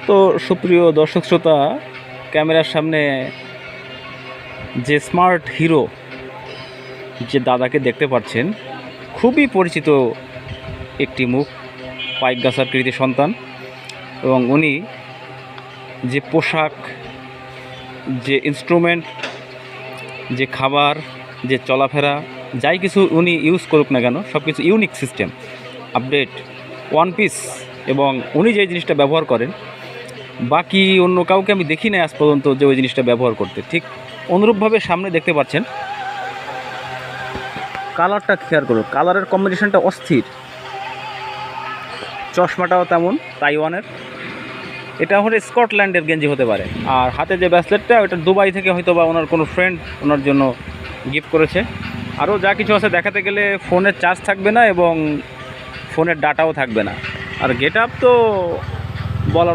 তো সুপ্রিয় দর্শক শ্রোতা, ক্যামেরার সামনে যে স্মার্ট হিরো যে দাদাকে দেখতে পাচ্ছেন, খুবই পরিচিত একটি মুখ, পাইকগাছার কৃতি সন্তান। এবং উনি যে পোশাক, যে ইনস্ট্রুমেন্ট, যে খাবার, যে চলাফেরা, যাই কিছু উনি ইউজ করুক না কেন, সব কিছু unique system, update, one piece. এবং উনি যে জিনিসটা ব্যবহার করেন, বাকি অন্য কাউকে আমি দেখি না আজ পর্যন্ত যে ওই জিনিসটা ব্যবহার করতে। ঠিক অনুরূপভাবে সামনে দেখতে পাচ্ছেন, কালারটা খেয়াল করুন, কালারের কম্বিনেশনটা অস্থির। চশমাটাও তেমন তাইওয়ানের, এটা হলে স্কটল্যান্ডের গেঞ্জি হতে পারে। আর হাতে যে ব্রেসলেটটা, ওটা দুবাই থেকে হয়তো বা ওনার কোনো ফ্রেন্ড ওনার জন্য গিফট করেছে। আরও যা কিছু আছে দেখাতে গেলে ফোনের চার্জ থাকবে না এবং ফোনের ডাটাও থাকবে না। আর গেট আপ তো বলার